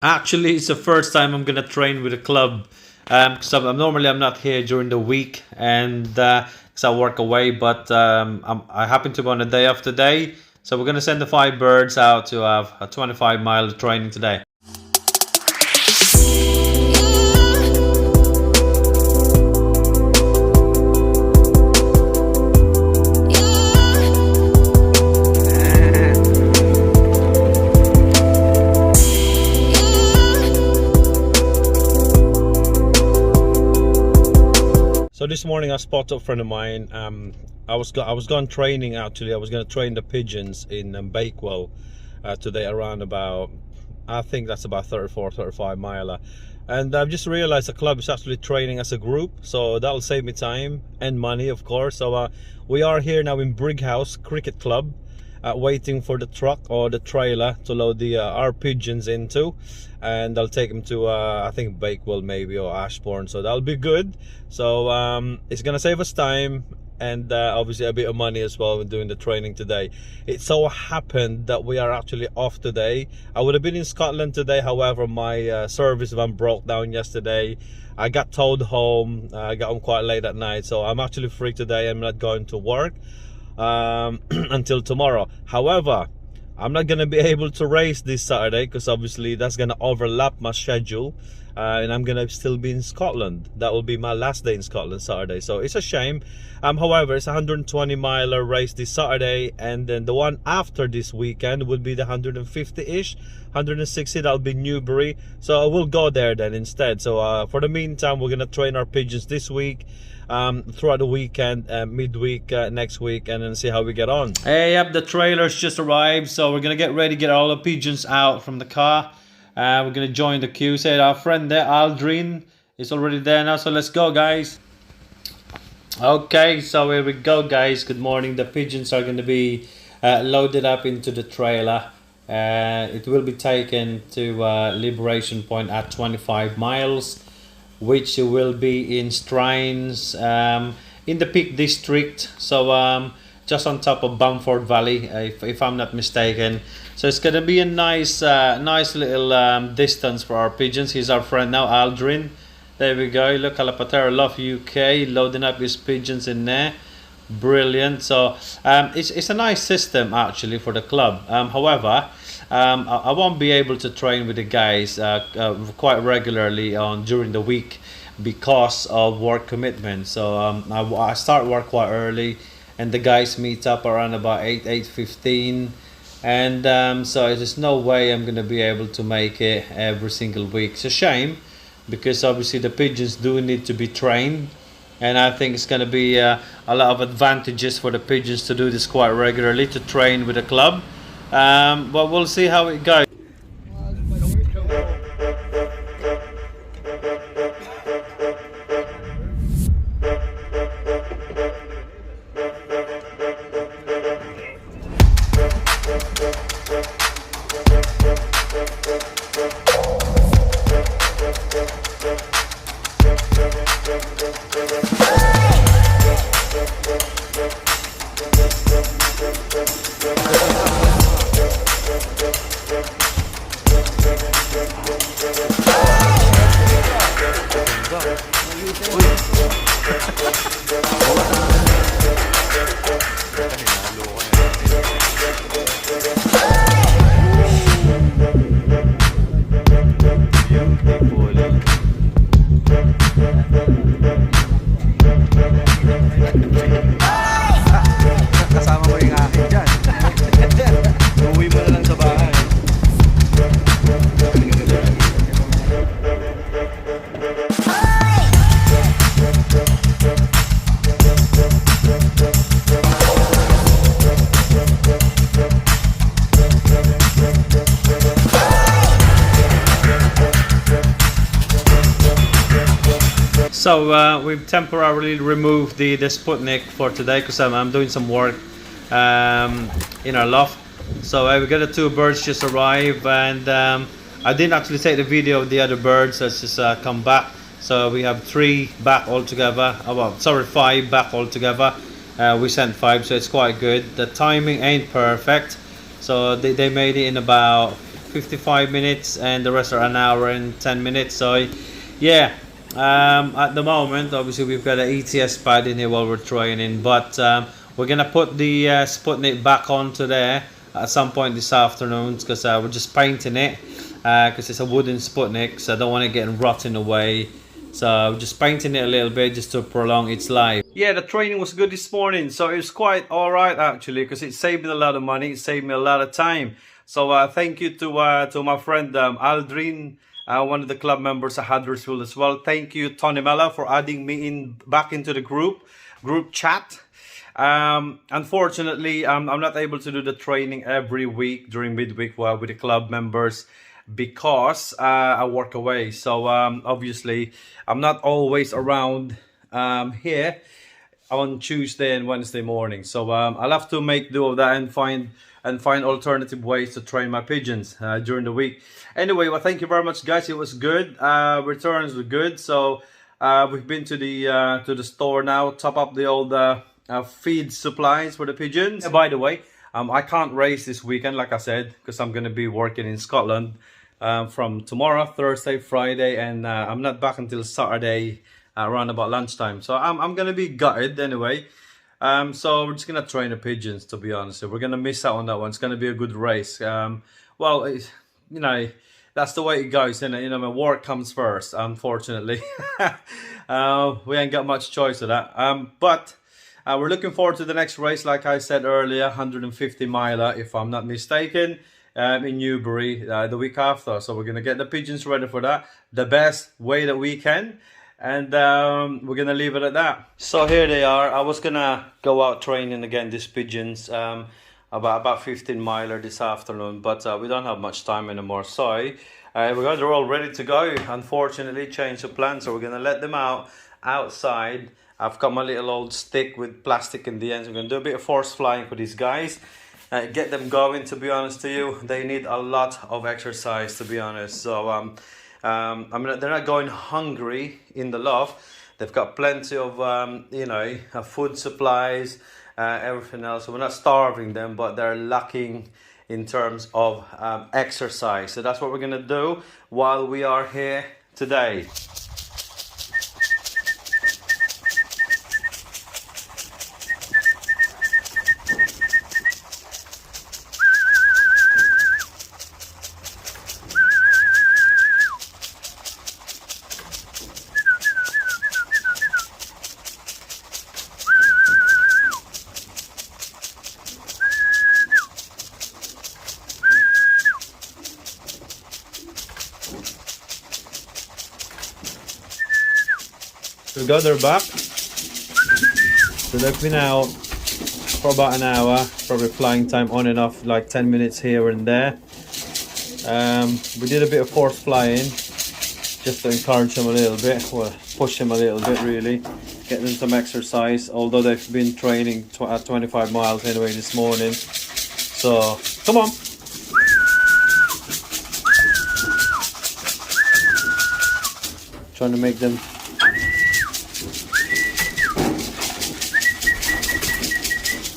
Actually, it's the first time I'm gonna train with a club. Because I'm not here during the week, and because I work away. But I happen to be on a day off today, so we're gonna send the five birds out to have a 25-mile training today. So this morning I spotted a friend of mine. I was gone training actually. I was going to train the pigeons in Bakewell today around about, I think that's about 34-35 miler. And I've just realized the club is actually training as a group, so that'll save me time and money, of course. So we are here now in Brighouse Cricket Club, waiting for the truck or the trailer to load the our pigeons into, and I'll take them to I think Bakewell maybe, or Ashbourne, so that'll be good. So it's gonna save us time and obviously a bit of money as well when doing the training today. It so happened that we are actually off today. I would have been in Scotland today, however my service van broke down yesterday. I got towed home. I got home quite late at night, so I'm actually free today. I'm not going to work until tomorrow. However, I'm not gonna be able to race this Saturday because obviously that's gonna overlap my schedule, and I'm gonna still be in Scotland. That will be my last day in Scotland, Saturday, so it's a shame. However, it's a 120 miler race this Saturday, and then the one after this weekend would be the 150-ish, 160. That'll be Newbury, so we'll go there then instead. So for the meantime, we're gonna train our pigeons this week, throughout the weekend, midweek next week, and then see how we get on. Hey, yep, the trailer's just arrived, so we're gonna get ready, get all the pigeons out from the car. We're gonna join the queue. Say our friend there, Aldrin, is already there now, so let's go, guys. Okay, so here we go, guys. Good morning. The pigeons are gonna be loaded up into the trailer. It will be taken to Liberation Point at 25 miles, which will be in Strines, in the Peak District, so just on top of Bamford Valley, if I'm not mistaken. So it's gonna be a nice little distance for our pigeons. Here's our friend now, Aldrin. There we go. Look, kalapati, love UK, loading up his pigeons in there. Brilliant. So it's a nice system actually for the club. However, I won't be able to train with the guys quite regularly on during the week because of work commitments. So I start work quite early, and the guys meet up around about 8:15, and so there's no way I'm gonna be able to make it every single week. It's a shame because obviously the pigeons do need to be trained, and I think it's going to be a lot of advantages for the pigeons to do this quite regularly, to train with a club, but we'll see how it goes. So we've temporarily removed the Sputnik for today because I'm doing some work in our loft. So we got the two birds just arrived, and I didn't actually take the video of the other birds. Let's just come back. So we have 3 back altogether. Oh, well, sorry, 5 back altogether. We sent 5, so it's quite good. The timing ain't perfect, so they made it in about 55 minutes, and the rest are an hour and 10 minutes. So yeah, at the moment obviously we've got an ETS pad in here while we're training, but we're gonna put the Sputnik back onto there at some point this afternoon, because we're just painting it, because it's a wooden Sputnik, so I don't want it getting rotting away. So just painting it a little bit just to prolong its life. Yeah, the training was good this morning, so it was quite all right actually, because it saved me a lot of money, it saved me a lot of time. So thank you to my friend Aldrin, one of the club members at Huddersfield as well. Thank you, Tony Mella, for adding me back into the group chat. Unfortunately, I'm not able to do the training every week during midweek with the club members, because I work away. So obviously I'm not always around here on Tuesday and Wednesday morning. So I'll have to make do of that and find alternative ways to train my pigeons during the week. Anyway, well, thank you very much, guys. It was good. Returns were good. So we've been to the store now, top up the old feed supplies for the pigeons. By the way, I can't race this weekend, like I said, because I'm going to be working in Scotland from tomorrow, Thursday, Friday, and I'm not back until Saturday around about lunchtime. So I'm going to be gutted anyway. So we're just going to train the pigeons, to be honest. So we're going to miss out on that one. It's going to be a good race. Well, it's, you know, that's the way it goes, isn't it? You know, my work comes first, unfortunately. We ain't got much choice of that. But we're looking forward to the next race, like I said earlier, 150 miler, if I'm not mistaken, in Newbury the week after. So we're going to get the pigeons ready for that the best way that we can. And we're going to leave it at that. So here they are. I was going to go out training again, these pigeons, about 15 miler this afternoon. But we don't have much time anymore. So they're all ready to go. Unfortunately, changed the plan. So we're going to let them out outside. I've got my little old stick with plastic in the end. So we're going to do a bit of force flying for these guys. Get them going, to be honest to you. They need a lot of exercise, to be honest. So I mean, they're not going hungry in the loft. They've got plenty of you know, food supplies, everything else. So we're not starving them, but they're lacking in terms of exercise. So that's what we're gonna do while we are here today. So they're back. So they've been out for about an hour, probably flying time on and off, like 10 minutes here and there. We did a bit of force flying just to encourage them a little bit, well, push them a little bit really, get them some exercise, although they've been training at 25 miles anyway this morning. So come on. Trying to make them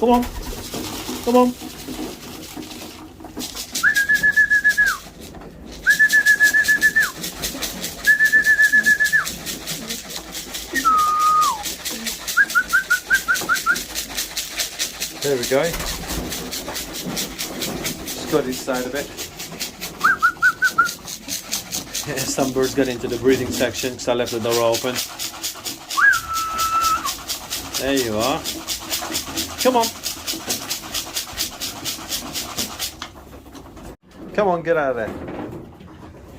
come on, come on. There we go. Just got this side of it. Yeah, some birds got into the breeding section because I left the door open. There you are. Come on. Come on, get out of there.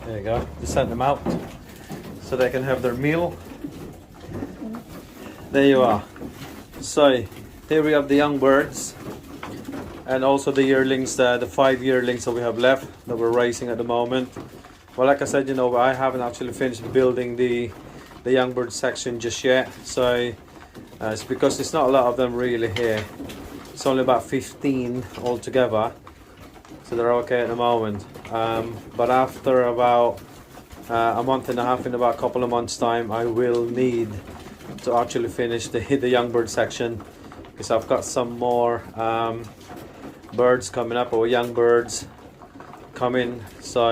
There you go. Just sent them out so they can have their meal. There you are. So here we have the young birds and also the yearlings, the 5 yearlings that we have left that we're raising at the moment. Well, like I said, you know, I haven't actually finished building the young bird section just yet. So it's because there's not a lot of them really here. It's only about 15 altogether, so they're okay at the moment. But after about a month and a half, in about a couple of months time, I will need to actually finish the young bird section, because I've got some more birds coming up, or young birds coming, so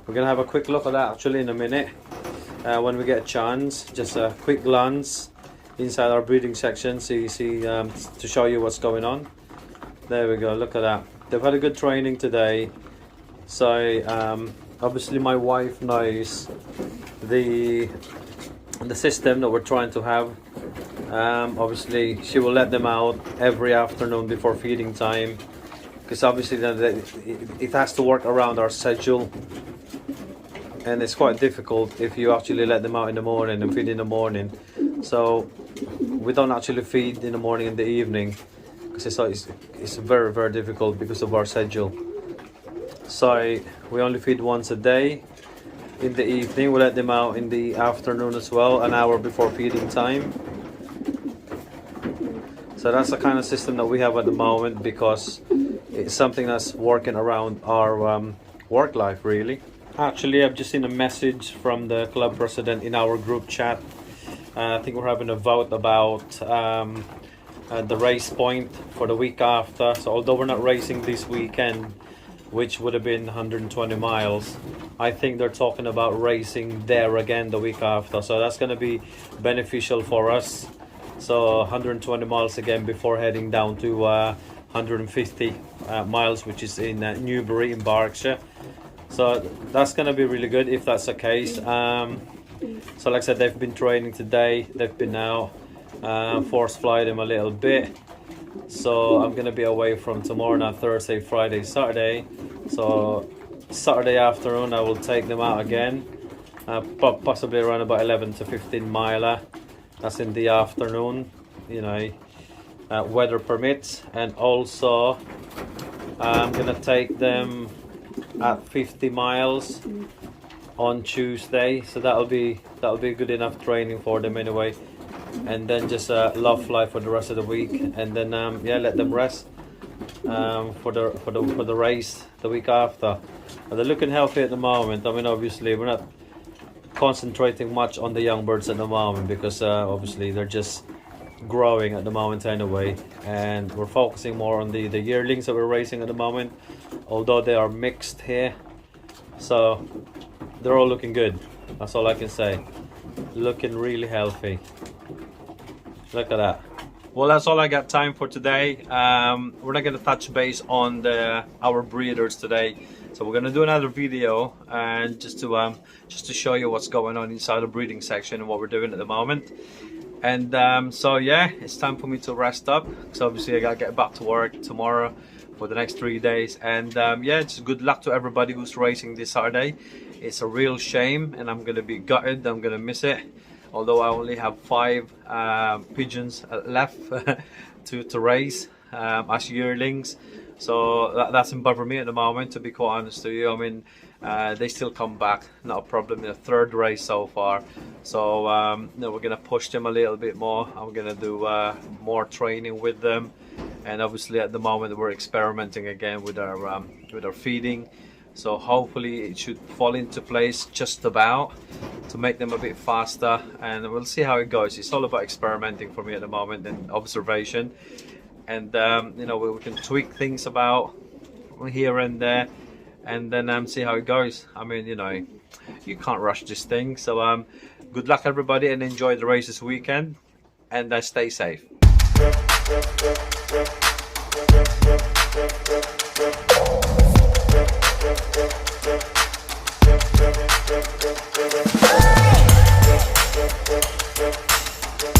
we're gonna have a quick look at that actually in a minute when we get a chance. Just a quick glance inside our breeding section, so you see to show you what's going on. There we go, look at that. They've had a good training today, so obviously my wife knows the system that we're trying to have. Obviously she will let them out every afternoon before feeding time, because obviously it has to work around our schedule, and it's quite difficult if you actually let them out in the morning and feed in the morning. So we don't actually feed in the morning and the evening, because it's very, very difficult because of our schedule. So we only feed once a day in the evening. We let them out in the afternoon as well, an hour before feeding time. So that's the kind of system that we have at the moment, because it's something that's working around our work life really. Actually, I've just seen a message from the club president in our group chat. I think we're having a vote about the race point for the week after. So although we're not racing this weekend, which would have been 120 miles, I think they're talking about racing there again the week after. So that's going to be beneficial for us. So 120 miles again before heading down to 150 miles, which is in Newbury in Berkshire. So that's going to be really good if that's the case. So like I said, they've been training today. They've been out, force fly them a little bit. So I'm going to be away from tomorrow, now Thursday, Friday, Saturday. So Saturday afternoon I will take them out again, possibly around about 11 to 15 miler. That's in the afternoon, you know, weather permits. And also I'm gonna take them at 50 miles on Tuesday, so that'll be good enough training for them anyway. And then just loft fly for the rest of the week, and then yeah, let them rest for the race the week after. But they're looking healthy at the moment. I mean, obviously we're not concentrating much on the young birds at the moment, because obviously they're just growing at the moment anyway, and we're focusing more on the yearlings that we're racing at the moment, although they are mixed here. So they're all looking good, that's all I can say. Looking really healthy. Look at that. Well, that's all I got time for today. We're not going to touch base on our breeders today, so we're going to do another video and just to show you what's going on inside the breeding section and what we're doing at the moment. And so yeah, it's time for me to rest up, because obviously I got to get back to work tomorrow for the next 3 days. And yeah, just good luck to everybody who's racing this Saturday. It's a real shame, and I'm going to be gutted. I'm going to miss it. Although I only have 5 pigeons left to raise as yearlings, so that's in bother me at the moment, to be quite honest to you. I mean, they still come back, not a problem. In the 3rd race so far, so you know, we're gonna push them a little bit more. I'm gonna do more training with them, and obviously at the moment we're experimenting again with our feeding. So hopefully it should fall into place just about to make them a bit faster, and we'll see how it goes. It's all about experimenting for me at the moment, and observation, and you know, we can tweak things about here and there, and then see how it goes. I mean, you know, you can't rush this thing. So good luck everybody, and enjoy the race this weekend, and stay safe. Thank you.